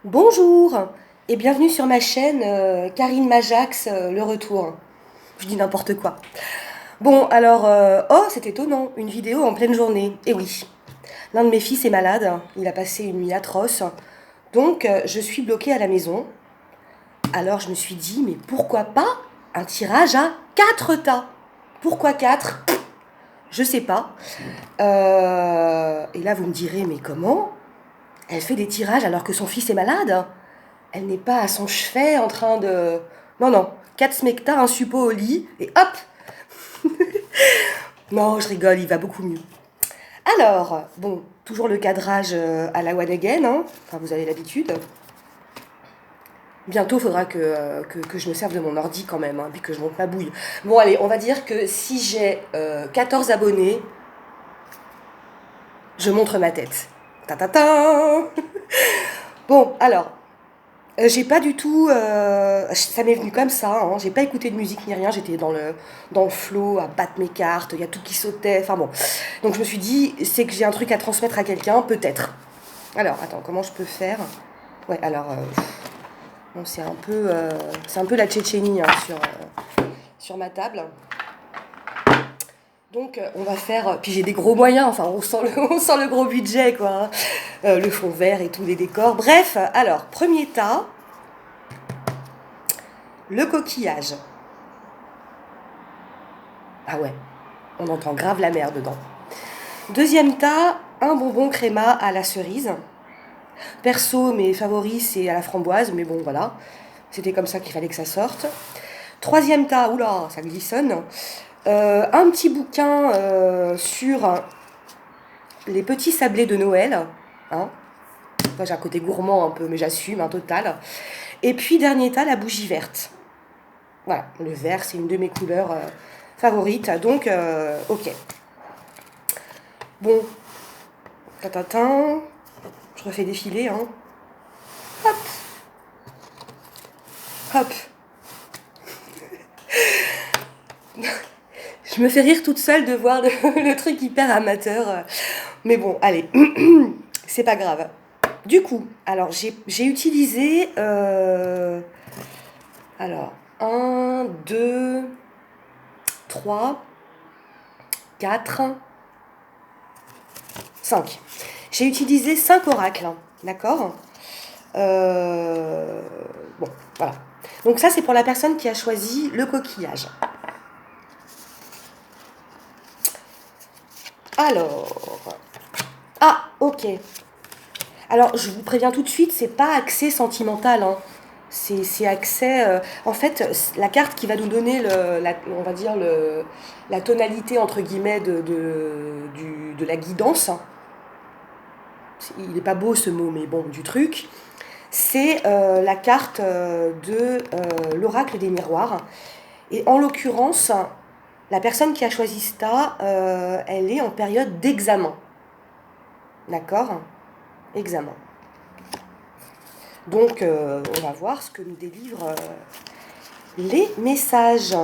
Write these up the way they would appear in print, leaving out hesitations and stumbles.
Bonjour et bienvenue sur ma chaîne Karine Majax, le retour. Je dis n'importe quoi. Bon, alors, oh, c'est étonnant, une vidéo en pleine journée. Et oui, l'un de mes fils est malade, il a passé une nuit atroce, donc je suis bloquée à la maison. Alors je me suis dit, mais pourquoi pas un tirage à 4 tas? Pourquoi 4? Je sais pas. Et là, vous me direz, mais comment elle fait des tirages alors que son fils est malade? Elle n'est pas à son chevet en train de... Non, non. 4 smecta, un suppôt au lit, et hop. Non, je rigole, il va beaucoup mieux. Alors, bon, toujours le cadrage à la one again, hein. Enfin, vous avez l'habitude. Bientôt, il faudra que je me serve de mon ordi quand même, hein, puis que je monte ma bouille. Bon, allez, on va dire que si j'ai 14 abonnés, je montre ma tête. Ta ta ta. Bon, alors, j'ai pas du tout. Ça m'est venu comme ça, hein. J'ai pas écouté de musique ni rien. J'étais dans le flow, à battre mes cartes. Il y a tout qui sautait. Enfin bon. Donc je me suis dit, c'est que j'ai un truc à transmettre à quelqu'un, peut-être. Alors, attends, comment je peux faire? Ouais, alors. Bon, c'est un peu la Tchétchénie, hein, sur ma table. Donc on va faire. Puis j'ai des gros moyens. Enfin, on sent on sent le gros budget, quoi, hein. Le fond vert et tous les décors. Bref, alors, premier tas, le coquillage. Ah ouais, on entend grave la mer dedans. Deuxième tas, un bonbon créma à la cerise. Perso, mes favoris, c'est à la framboise, mais bon, voilà. C'était comme ça qu'il fallait que ça sorte. Troisième tas, oula, ça glissonne. Un petit bouquin sur les petits sablés de Noël. Hein. Moi, j'ai un côté gourmand un peu, mais j'assume, un total. Et puis, dernier tas, la bougie verte. Voilà, le vert, c'est une de mes couleurs favorites. Donc, ok. Bon, tatatin. Je refais défiler, hein. Hop, hop. Je me fais rire toute seule de voir le truc hyper amateur. Mais bon, allez, c'est pas grave. Du coup, alors j'ai utilisé... alors, un 2 3 4 5. J'ai utilisé 5 oracles, hein, d'accord. Euh, bon, voilà. Donc ça, c'est pour la personne qui a choisi le coquillage. Alors... Ah, ok. Alors, je vous préviens tout de suite, c'est pas accès sentimental, hein. C'est accès... en fait, la carte qui va nous donner, on va dire, la tonalité, entre guillemets, de la guidance, hein. Il n'est pas beau ce mot, mais bon, du truc. C'est la carte de l'oracle des miroirs. Et en l'occurrence, la personne qui a choisi ça, elle est en période d'examen. D'accord? Examen. Donc, on va voir ce que nous délivrent les messages.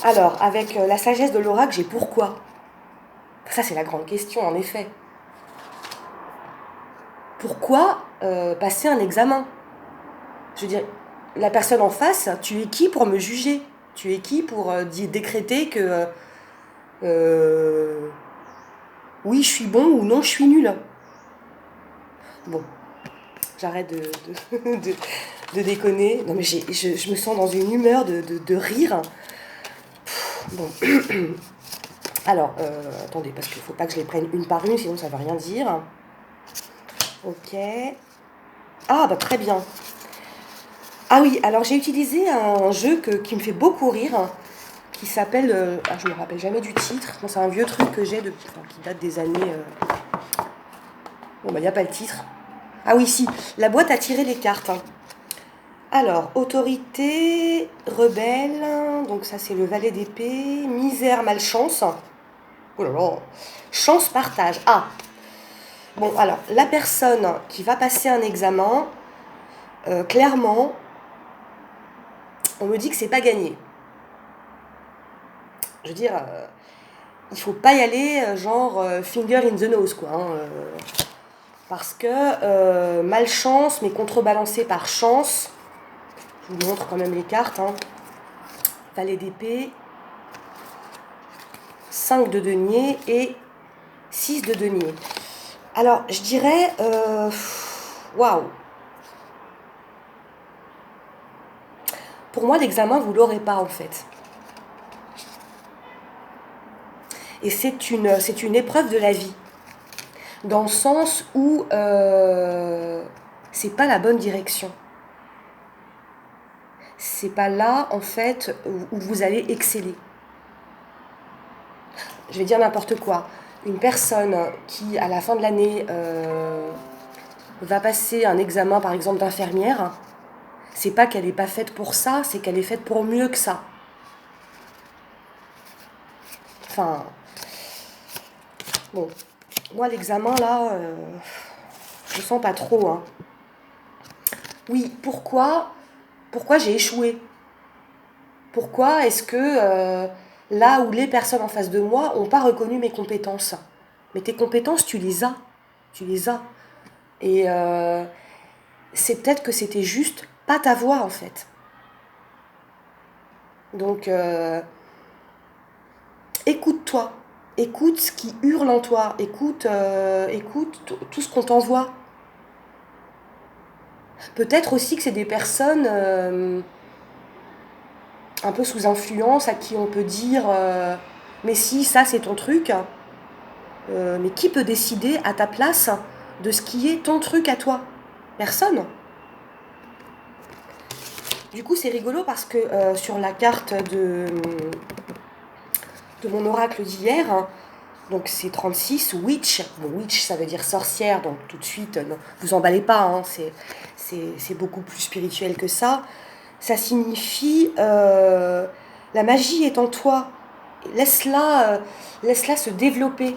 Alors, avec la sagesse de l'oracle, j'ai pourquoi? Ça, c'est la grande question, en effet. Pourquoi passer un examen? Je veux dire, la personne en face, tu es qui pour me juger? Tu es qui pour décréter que euh, oui, je suis bon ou non, je suis nul? Bon, j'arrête de, de déconner. Non, mais je me sens dans une humeur de rire. Bon, alors, attendez, parce qu'il ne faut pas que je les prenne une par une, sinon ça ne va rien dire. Ok. Ah, bah très bien. Ah oui, alors j'ai utilisé un jeu qui me fait beaucoup rire, hein, qui s'appelle... je ne me rappelle jamais du titre. Bon, c'est un vieux truc que j'ai, qui date des années... Bon, bah il n'y a pas le titre. Ah oui, si, la boîte à tirer les cartes, hein. Alors, autorité, rebelle, donc ça c'est le valet d'épée, misère, malchance. Oh là là, chance, partage. Ah, bon, alors, la personne qui va passer un examen, clairement, on me dit que c'est pas gagné. Je veux dire, il faut pas y aller genre finger in the nose, quoi. Hein, parce que malchance, mais contrebalancé par chance. Je vous montre quand même les cartes. Hein. Valet d'épée, 5 de denier et 6 de denier. Alors, je dirais... Waouh. Pour moi, l'examen, vous ne l'aurez pas, en fait. Et c'est une épreuve de la vie. Dans le sens où c'est pas la bonne direction. C'est pas là, en fait, où vous allez exceller. Je vais dire n'importe quoi. Une personne qui, à la fin de l'année, va passer un examen, par exemple, d'infirmière, c'est pas qu'elle n'est pas faite pour ça, c'est qu'elle est faite pour mieux que ça. Enfin, bon, moi, l'examen, là, je sens pas trop. Hein. Oui, pourquoi j'ai échoué? Pourquoi est-ce que là où les personnes en face de moi n'ont pas reconnu mes compétences? Mais tes compétences, tu les as. Tu les as. Et c'est peut-être que c'était juste pas ta voix, en fait. Donc, écoute-toi. Écoute ce qui hurle en toi. Écoute tout ce qu'on t'envoie. Peut-être aussi que c'est des personnes un peu sous influence à qui on peut dire mais si, ça c'est ton truc. Mais qui peut décider à ta place de ce qui est ton truc à toi? Personne. Du coup, c'est rigolo parce que sur la carte de mon oracle d'hier, hein, donc c'est 36, witch. Bon, witch, ça veut dire sorcière, donc tout de suite, non, vous emballez pas, hein, c'est beaucoup plus spirituel que ça. Ça signifie la magie est en toi. Laisse-la se développer.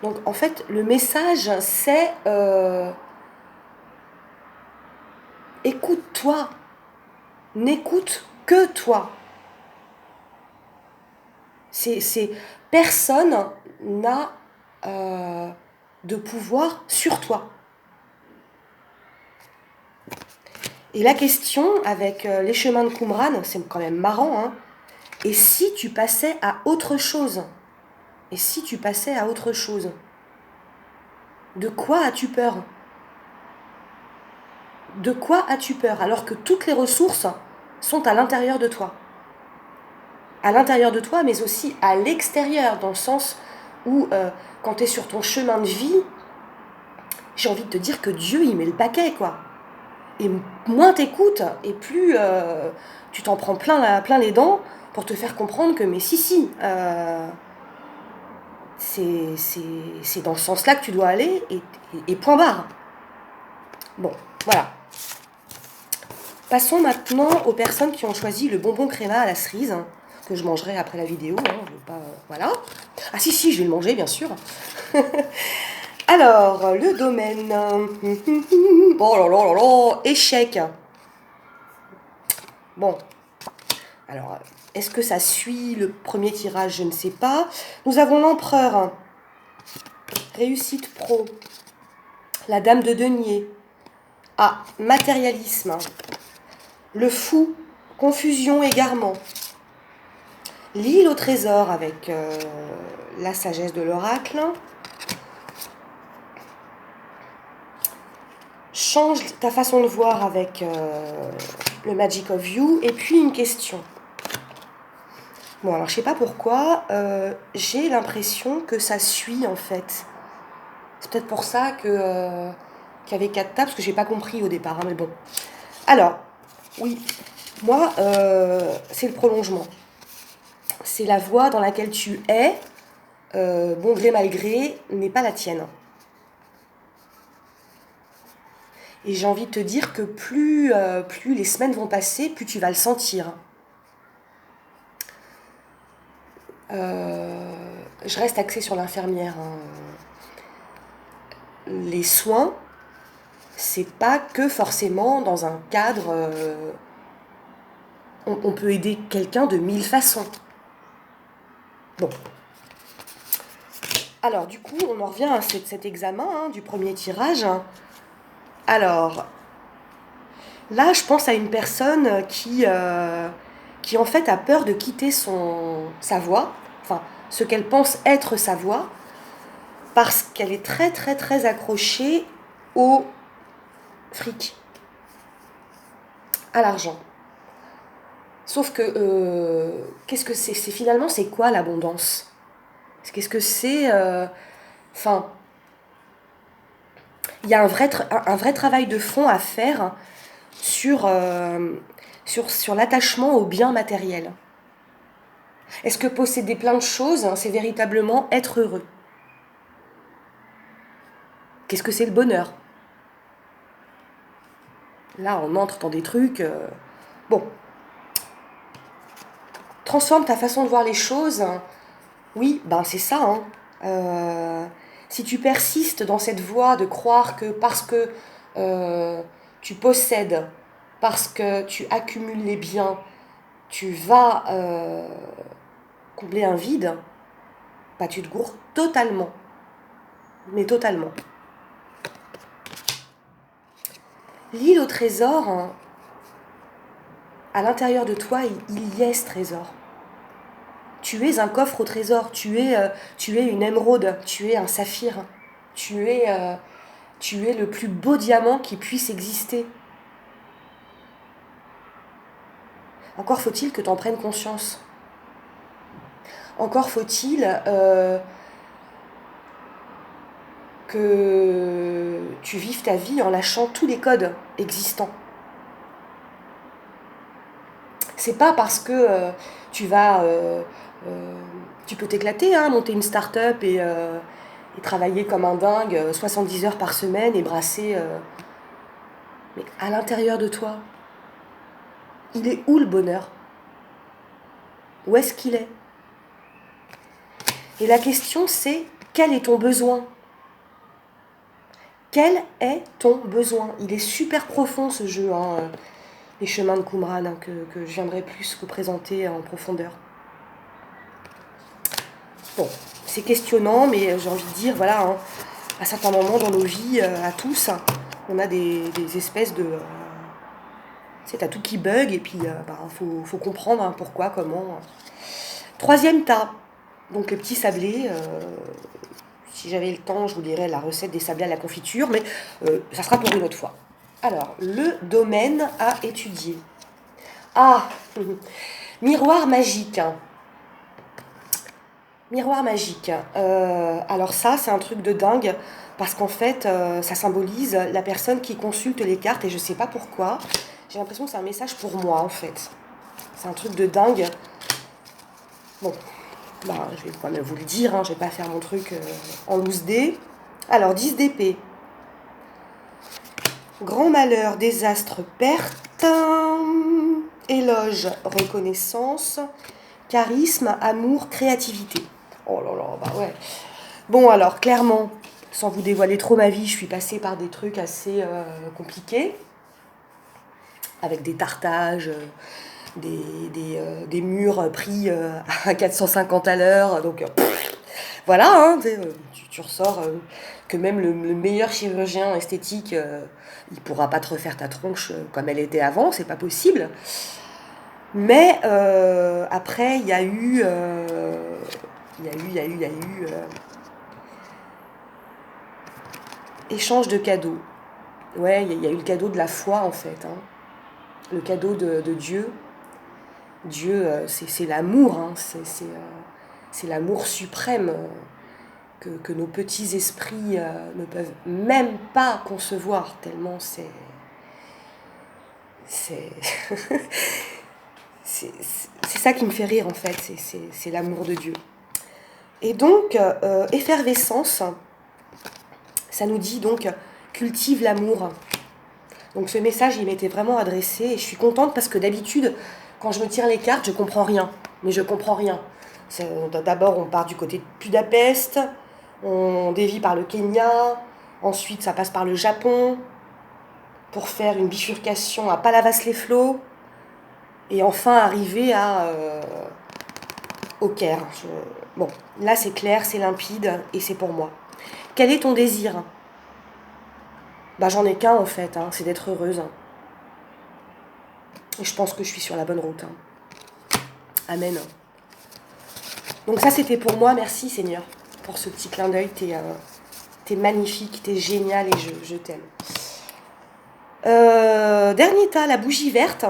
Donc en fait, le message, c'est écoute-toi. N'écoute que toi. Personne n'a de pouvoir sur toi. Et la question avec les chemins de Qumran, c'est quand même marrant, hein. Et si tu passais à autre chose? Et si tu passais à autre chose? De quoi as-tu peur? De quoi as-tu peur? Alors que toutes les ressources sont à l'intérieur de toi. À l'intérieur de toi, mais aussi à l'extérieur, dans le sens où quand tu es sur ton chemin de vie, j'ai envie de te dire que Dieu, il met le paquet, quoi. Et moins t'écoutes, et plus tu t'en prends plein les dents pour te faire comprendre que, mais si, c'est dans ce sens-là que tu dois aller, et point barre. Bon, voilà. Passons maintenant aux personnes qui ont choisi le bonbon créma à la cerise, hein, que je mangerai après la vidéo. Hein, je veux pas, voilà. Ah si, je vais le manger, bien sûr. Alors, le domaine. Oh là là, échec. Bon. Alors, est-ce que ça suit le premier tirage? Je ne sais pas. Nous avons l'empereur. Réussite pro. La dame de denier. Ah, matérialisme. Le fou. Confusion, égarement. L'île au trésor avec la sagesse de l'oracle. Change ta façon de voir avec le Magic of You. Et puis une question. Bon, alors je sais pas pourquoi, j'ai l'impression que ça suit en fait. C'est peut-être pour ça qu'il y avait 4 tables, parce que j'ai pas compris au départ, hein, mais bon. Alors, oui, moi, c'est le prolongement. C'est la voie dans laquelle tu es, bon gré mal gré, n'est pas la tienne. Et j'ai envie de te dire que plus les semaines vont passer, plus tu vas le sentir. Je reste axée sur l'infirmière. Hein. Les soins, c'est pas que forcément dans un cadre... on peut aider quelqu'un de 1000 façons. Bon, Alors, du coup, on en revient à cet examen hein, du premier tirage. Alors, là, je pense à une personne qui en fait a peur de quitter sa voie, enfin, ce qu'elle pense être sa voie, parce qu'elle est très, très, très accrochée au fric, à l'argent. Sauf que, qu'est-ce que c'est finalement, c'est quoi l'abondance? Qu'est-ce que c'est Enfin, il y a un vrai travail de fond à faire sur l'attachement aux biens matériels. Est-ce que posséder plein de choses, hein, c'est véritablement être heureux? Qu'est-ce que c'est le bonheur? Là, on entre dans des trucs... Bon, transforme ta façon de voir les choses. Oui, ben c'est ça. Hein. Si tu persistes dans cette voie de croire que parce que tu possèdes, parce que tu accumules les biens, tu vas combler un vide, bah tu te gourres totalement. Mais totalement. L'île au trésor, hein, à l'intérieur de toi, il y est ce trésor. Tu es un coffre au trésor, tu es une émeraude, tu es un saphir, tu es le plus beau diamant qui puisse exister. Encore faut-il que tu en prennes conscience. Encore faut-il que tu vives ta vie en lâchant tous les codes existants. C'est pas parce que tu vas... tu peux t'éclater, hein, monter une start-up et travailler comme un dingue 70 heures par semaine et brasser... mais à l'intérieur de toi, il est où le bonheur? Où est-ce qu'il est? Et la question c'est, quel est ton besoin? Quel est ton besoin? Il est super profond ce jeu, hein, les chemins de Qumran, hein, que je viendrai plus vous présenter en profondeur. Bon, c'est questionnant, mais j'ai envie de dire, voilà, hein, à certains moments dans nos vies, à tous, on a des espèces de... c'est t'as tout qui bug, et puis faut comprendre hein, pourquoi, comment. Troisième tas, donc le petit sablé. Si j'avais le temps, je vous dirais la recette des sablés à la confiture, mais ça sera pour une autre fois. Alors, le domaine à étudier. Ah, miroir magique. Miroir magique. Alors ça, c'est un truc de dingue, parce qu'en fait, ça symbolise la personne qui consulte les cartes, et je sais pas pourquoi. J'ai l'impression que c'est un message pour moi, en fait. C'est un truc de dingue. Bon, bah, je vais quand même vous le dire, hein, je vais pas faire mon truc en loose dé. Alors, 10 d'épée. Grand malheur, désastre, perte. Éloge, reconnaissance. Charisme, amour, créativité. Oh là là, bah ouais. Bon, alors, clairement, sans vous dévoiler trop ma vie, je suis passée par des trucs assez compliqués. Avec des tartages, des murs pris à 450 à l'heure. Donc, voilà, hein, tu ressors que même le meilleur chirurgien esthétique, il pourra pas te refaire ta tronche comme elle était avant, c'est pas possible. Mais après, il y a eu échange de cadeaux. Ouais, il y a eu le cadeau de la foi en fait, hein. Le cadeau de Dieu. Dieu, c'est l'amour, hein. C'est l'amour suprême que nos petits esprits ne peuvent même pas concevoir, tellement c'est c'est ça qui me fait rire en fait, c'est l'amour de Dieu. Et donc, effervescence, ça nous dit donc cultive l'amour. Donc ce message, il m'était vraiment adressé et je suis contente parce que d'habitude, quand je me tire les cartes, je comprends rien. Mais je comprends rien. D'abord, on part du côté de Budapest, on dévie par le Kenya, ensuite ça passe par le Japon pour faire une bifurcation à Palavas-les-Flots et enfin arriver au Caire. Bon, là c'est clair, c'est limpide et c'est pour moi. Quel est ton désir? Bah j'en ai qu'un en fait, hein, c'est d'être heureuse. Et je pense que je suis sur la bonne route. Amen. Donc ça c'était pour moi, merci Seigneur pour ce petit clin d'œil, t'es magnifique, t'es génial et je t'aime. Dernier tas, la bougie verte.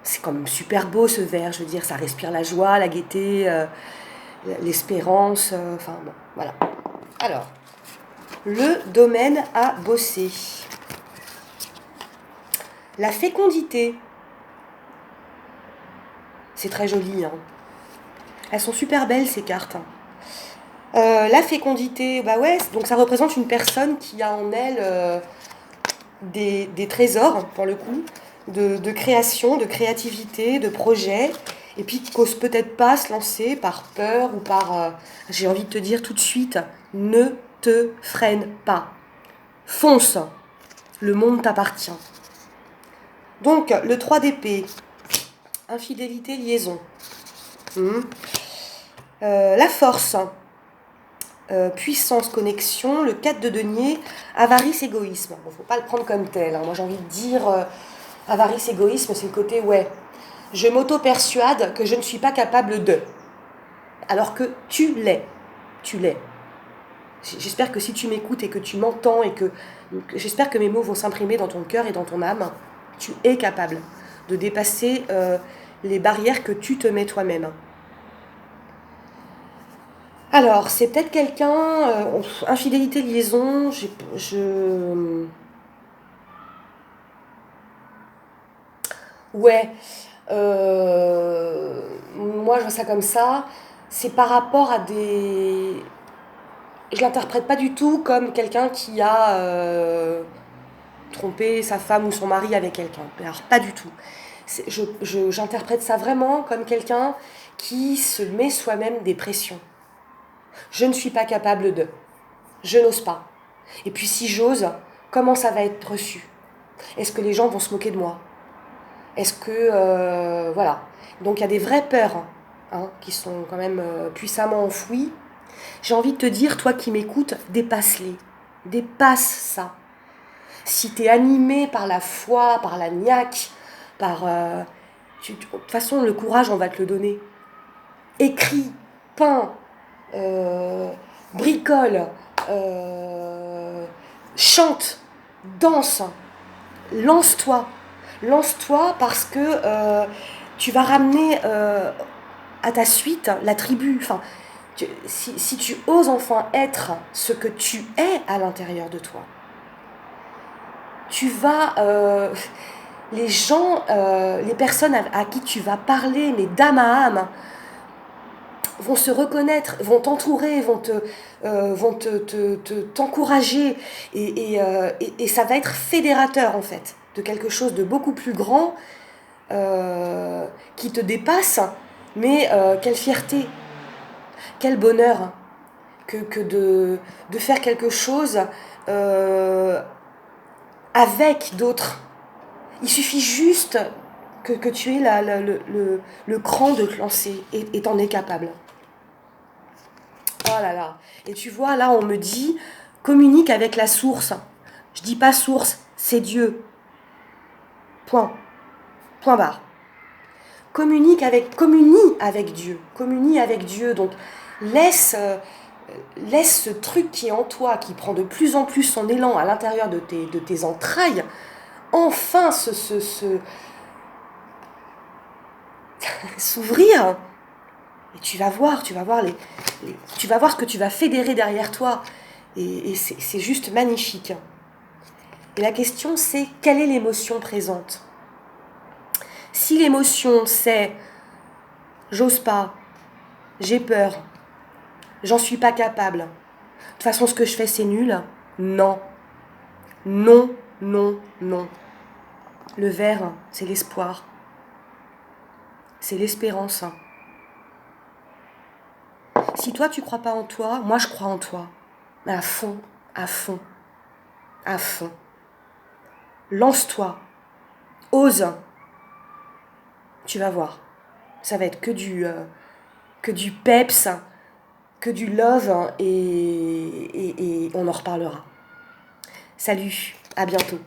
C'est quand même super beau ce vert, je veux dire, ça respire la joie, la gaieté, l'espérance, enfin bon, voilà. Alors, le domaine à bosser. La fécondité. C'est très joli, hein. Elles sont super belles ces cartes. La fécondité, bah ouais, donc ça représente une personne qui a en elle des trésors, pour le coup, de création, de créativité, de projet, et puis qui n'ose peut-être pas se lancer par peur ou par... j'ai envie de te dire tout de suite, ne te freine pas. Fonce, le monde t'appartient. Donc, le 3 d'épée, infidélité, liaison. La force, puissance, connexion. Le 4 de denier, avarice, égoïsme. Bon, faut pas le prendre comme tel, hein. Moi, j'ai envie de dire, avarice, égoïsme, c'est le côté, ouais, je m'auto-persuade que je ne suis pas capable de. Alors que tu l'es. Tu l'es. J'espère que si tu m'écoutes et que tu m'entends et que j'espère que mes mots vont s'imprimer dans ton cœur et dans ton âme, tu es capable de dépasser les barrières que tu te mets toi-même. Alors, c'est peut-être quelqu'un, infidélité, liaison, ouais, moi je vois ça comme ça, c'est par rapport à des... Je l'interprète pas du tout comme quelqu'un qui a trompé sa femme ou son mari avec quelqu'un. Alors, pas du tout. J'interprète ça vraiment comme quelqu'un qui se met soi-même des pressions. Je ne suis pas capable de. Je n'ose pas. Et puis si j'ose, comment ça va être reçu? Est-ce que les gens vont se moquer de moi? Est-ce que... voilà. Donc il y a des vraies peurs, hein, qui sont quand même puissamment enfouies. J'ai envie de te dire, toi qui m'écoutes, dépasse-les. Dépasse ça. Si tu es animé par la foi, par la niaque, par... de toute façon, le courage, on va te le donner. Écris, peins, bricole, chante, danse, lance-toi. Lance-toi parce que tu vas ramener à ta suite la tribu. Enfin, si tu oses enfin être ce que tu es à l'intérieur de toi, tu vas... les gens, les personnes à qui tu vas parler, mais d'âme à âme, vont se reconnaître, vont t'entourer, vont t'encourager, et ça va être fédérateur en fait, de quelque chose de beaucoup plus grand, qui te dépasse, mais quelle fierté, quel bonheur que de faire quelque chose avec d'autres. Il suffit juste que tu aies le cran de te lancer, et t'en es capable. Oh là là. Et tu vois, là, on me dit, communique avec la source. Je dis pas source, c'est Dieu. Point. Point barre. Communie avec Dieu. Communie avec Dieu. Donc, laisse ce truc qui est en toi, qui prend de plus en plus son élan à l'intérieur de tes entrailles, enfin s'ouvrir. Et tu vas voir tu vas voir ce que tu vas fédérer derrière toi. Et c'est juste magnifique. Et la question, c'est quelle est l'émotion présente? Si l'émotion, c'est j'ose pas, j'ai peur, j'en suis pas capable, de toute façon, ce que je fais, c'est nul, non. Non, non, non. Le vert, c'est l'espoir. C'est l'espérance. Si toi, tu crois pas en toi, moi, je crois en toi. Mais à fond, à fond, à fond. Lance-toi. Ose. Tu vas voir. Ça va être que du peps, que du love, hein, et on en reparlera. Salut, à bientôt.